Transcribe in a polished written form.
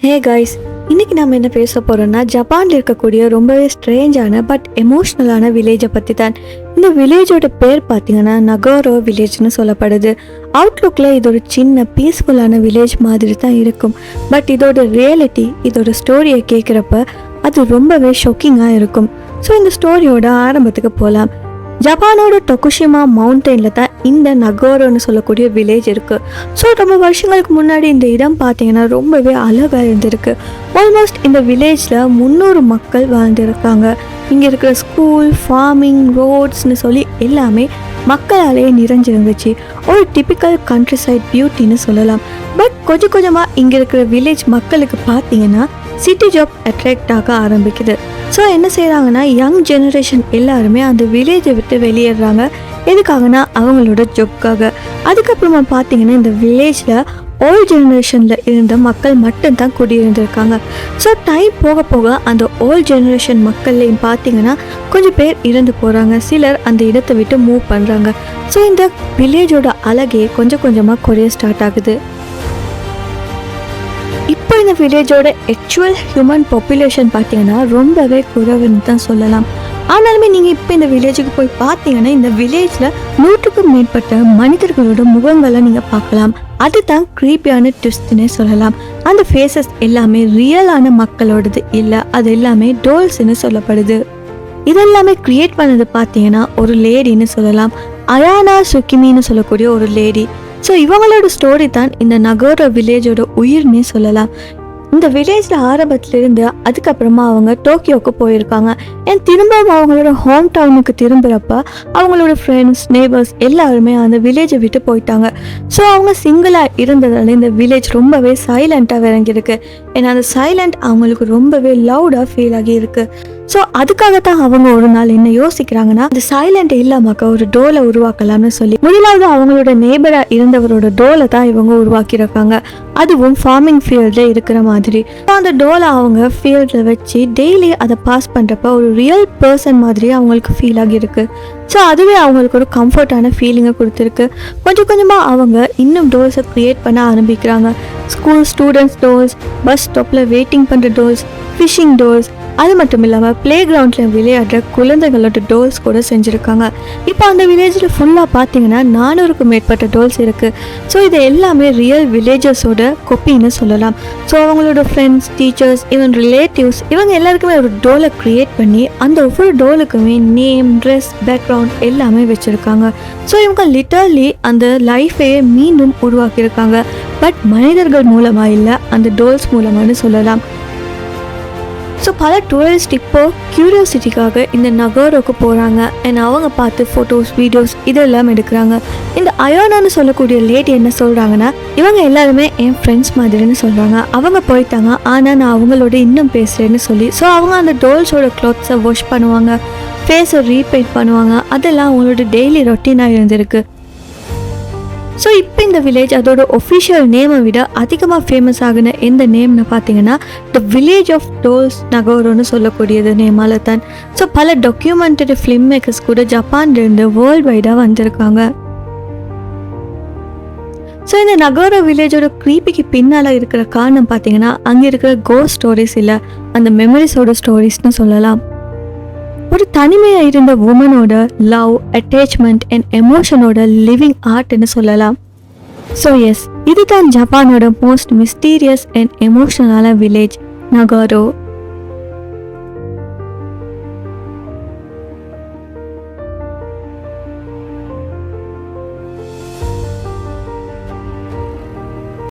Hey guys, இன்னைக்கு நம்ம என்ன பேச போறோம்னா ஜப்பான்ல இருக்கக்கூடிய ரொம்பவே ஸ்ட்ரேஞ்சான பட் எமோஷ்னலான வில்லேஜை பற்றி தான். இந்த வில்லேஜோட பேர் பார்த்தீங்கன்னா நகோரோ வில்லேஜ்னு சொல்லப்படுது. அவுட்லுக்கில் இது ஒரு சின்ன பீஸ்ஃபுல்லான வில்லேஜ் மாதிரி தான் இருக்கும். பட் இதோட ரியாலிட்டி, இதோட ஸ்டோரியை கேட்குறப்ப அது ரொம்பவே ஷாக்கிங்காக இருக்கும். ஸோ இந்த ஸ்டோரியோட ஆரம்பத்துக்கு போகலாம். ஜப்பானோட டொகுஷிமா மவுண்டெயினில் தான் இந்த நகோரோன்னு சொல்லக்கூடிய வில்லேஜ் இருக்குது. ஸோ ரொம்ப வருஷங்களுக்கு முன்னாடி இந்த இடம் பார்த்தீங்கன்னா ரொம்பவே அழகாக இருந்திருக்கு. ஆல்மோஸ்ட் இந்த வில்லேஜில் 300 மக்கள் வாழ்ந்துருக்காங்க. இங்கே இருக்கிற ஸ்கூல், ஃபார்மிங், ரோட்ஸ்னு சொல்லி எல்லாமே மக்களாலேயே நிறைஞ்சிருந்துச்சு. ஒரு டிப்பிக்கல் கண்ட்ரி சைட் பியூட்டின்னு சொல்லலாம். பட் கொஞ்சம் கொஞ்சமாக இங்கே இருக்கிற வில்லேஜ் மக்களுக்கு பார்த்தீங்கன்னா சிட்டி ஜாப் அட்ராக்ட் ஆக ஆரம்பிக்குது. ஸோ என்ன செய்கிறாங்கன்னா யங் ஜெனரேஷன் எல்லாருமே அந்த வில்லேஜை விட்டு வெளியேறாங்க. எதுக்காகனா அவங்களோட ஜாப்காக. அதுக்கப்புறமா பார்த்தீங்கன்னா இந்த வில்லேஜில் ஓல்ட் ஜெனரேஷனில் இருந்த மக்கள் மட்டும்தான் குடியிருந்திருக்காங்க. ஸோ டைம் போக போக அந்த ஓல்ட் ஜெனரேஷன் மக்கள்லையும் பார்த்தீங்கன்னா கொஞ்சம் பேர் இறந்து போகிறாங்க. சிலர் அந்த இடத்தை விட்டு மூவ் பண்ணுறாங்க. ஸோ இந்த வில்லேஜோட அழகே கொஞ்சம் கொஞ்சமாக குறைய ஸ்டார்ட் ஆகுது. இப்போ இந்த வில்லேஜோட ஆக்சுவல் ஹியூமன் பாப்புலேஷன் பார்த்தீங்கன்னா ரொம்பவே குறைவுன்னு தான் சொல்லலாம். ஆனாலுமே நீங்கள் இப்போ இந்த வில்லேஜுக்கு போய் பார்த்தீங்கன்னா இந்த வில்லேஜில் 100க்கும் மேற்பட்ட மனிதர்களோட முகங்களை நீங்கள் பார்க்கலாம். அதுதான் க்ரீப்பியான ட்விஸ்ட்னே சொல்லலாம். அந்த ஃபேஸஸ் எல்லாமே ரியலான மக்களோடது இல்லை, அது எல்லாமே டோல்ஸ்ன்னு சொல்லப்படுது. இதெல்லாமே கிரியேட் பண்ணது பார்த்தீங்கன்னா ஒரு லேடின்னு சொல்லலாம். அயானா சுக்கிமின்னு சொல்லக்கூடிய ஒரு லேடி. ஸோ இவங்களோட ஸ்டோரி தான் இந்த நகோரோ வில்லேஜோட உயிர்னே சொல்லலாம். இந்த வில்லேஜில் ஆரம்பத்துலேருந்து அதுக்கப்புறமா அவங்க டோக்கியோவுக்கு போயிருக்காங்க. ஏன் திரும்பவும் அவங்களோட ஹோம் டவுனுக்கு திரும்புகிறப்ப அவங்களோட ஃப்ரெண்ட்ஸ், நெய்பர்ஸ் எல்லாருமே அந்த வில்லேஜை விட்டு போயிட்டாங்க. ஸோ அவங்க சிங்கிளாக இருந்ததால் இந்த வில்லேஜ் ரொம்பவே சைலண்ட்டாக விளங்கியிருக்கு. ஏன்னா அந்த சைலண்ட் அவங்களுக்கு ரொம்பவே லவுடாக ஃபீல் ஆகியிருக்கு. ஸோ அதுக்காகத்தான் அவங்க ஒரு நாள் என்ன யோசிக்கிறாங்கன்னா அந்த சைலண்ட் இல்லாமக்க ஒரு டோலை உருவாக்கலாம்னு சொல்லி முதலாவது அவங்களோட நெய்பராக இருந்தவரோட டோலை தான் இவங்க உருவாக்கியிருக்காங்க. அதுவும் ஃபார்மிங் ஃபீல்டில் இருக்கிற மாதிரி. அந்த டோலை அவங்க ஃபீல்டில் வச்சு டெய்லி அதை பாஸ் பண்ணுறப்ப ஒரு ரியல் பர்சன் மாதிரி அவங்களுக்கு ஃபீல் ஆகியிருக்கு. ஸோ அதுவே அவங்களுக்கு ஒரு கம்ஃபர்டான ஃபீலிங்கை கொடுத்துருக்கு. கொஞ்சம் கொஞ்சமாக அவங்க இன்னும் டோர்ஸை க்ரியேட் பண்ண ஆரம்பிக்கிறாங்க. ஸ்கூல் ஸ்டூடெண்ட்ஸ் டோர்ஸ், பஸ் ஸ்டாப்பில் வெயிட்டிங் பண்ணுற டோர்ஸ், ஃபிஷிங் டோர்ஸ், அது மட்டும் இல்லாமல் ப்ளே கிரவுண்டில் விளையாடுற குழந்தைகளோட டோல்ஸ் கூட செஞ்சுருக்காங்க. இப்போ அந்த வில்லேஜில் ஃபுல்லாக பார்த்தீங்கன்னா 400க்கும் மேற்பட்ட டோல்ஸ் இருக்குது. ஸோ இது எல்லாமே ரியல் வில்லேஜர்ஸோட கொப்பின்னு சொல்லலாம். ஸோ அவங்களோட ஃப்ரெண்ட்ஸ், டீச்சர்ஸ், ஈவன் ரிலேட்டிவ்ஸ் இவங்க எல்லாருக்குமே ஒரு டோலை க்ரியேட் பண்ணி அந்த ஒவ்வொரு டோலுக்குமே நேம், ட்ரெஸ், பேக்ரவுண்ட் எல்லாமே வச்சுருக்காங்க. ஸோ இவங்க லிட்டர்லி அந்த லைஃபையே மீண்டும் உருவாக்கியிருக்காங்க. பட் மனிதர்கள் மூலமாக இல்லை, அந்த டோல்ஸ் மூலமானு சொல்லலாம். ஸோ பல டூரிஸ்ட் இப்போ க்யூரியாசிட்டிக்காக இந்த நகோரோக்கு போகிறாங்க. அண்ட் அவங்க பார்த்து ஃபோட்டோஸ், வீடியோஸ் இதெல்லாம் எடுக்கிறாங்க. இந்த அயோனான்னு சொல்லக்கூடிய லேடி என்ன சொல்கிறாங்கன்னா இவங்க எல்லாருமே என் ஃப்ரெண்ட்ஸ் மாதிரின்னு சொல்கிறாங்க. அவங்க போயிட்டாங்க, ஆனால் நான் அவங்களோட இன்னும் பேசுகிறேன்னு சொல்லி. ஸோ அவங்க அந்த டோல்ஸோட க்ளாத்ஸை வாஷ் பண்ணுவாங்க, ஃபேஸை ரீபெயிண்ட் பண்ணுவாங்க. அதெல்லாம் அவங்களோட டெய்லி ரொட்டீனாக இருந்திருக்கு. ஸோ இப்போ இந்த வில்லேஜ் அதோட ஒஃபிஷியல் நேமை விட அதிகமாக ஃபேமஸ் ஆகின எந்த நேம்னு பார்த்தீங்கன்னா த வில்லேஜ் ஆஃப் டோல்ஸ் நகோரோன்னு சொல்லக்கூடியது நேமால தான். ஸோ பல டாக்குமெண்டரி ஃபிலிம் மேக்கர்ஸ் கூட ஜப்பான்லேருந்து வேர்ல்டு வைடாக வந்திருக்காங்க. ஸோ இந்த நகோரோ வில்லேஜோட க்ரீப்பிக்கு பின்னால் இருக்கிற காரணம் பார்த்தீங்கன்னா அங்கே இருக்கிற கோஸ்ட் ஸ்டோரிஸ் இல்லை, அந்த மெமரிஸோட ஸ்டோரிஸ்னு சொல்லலாம். ஒரு தனிமையாக இருந்த உமனோட லவ், அட்டாச்மெண்ட் அண்ட் எமோஷனோட லிவிங் ஆர்ட்னு சொல்லலாம். ஸோ எஸ், இதுதான் ஜப்பானோட மோஸ்ட் மிஸ்டீரியஸ் அண்ட் எமோஷனலான வில்லேஜ் நகோரோ.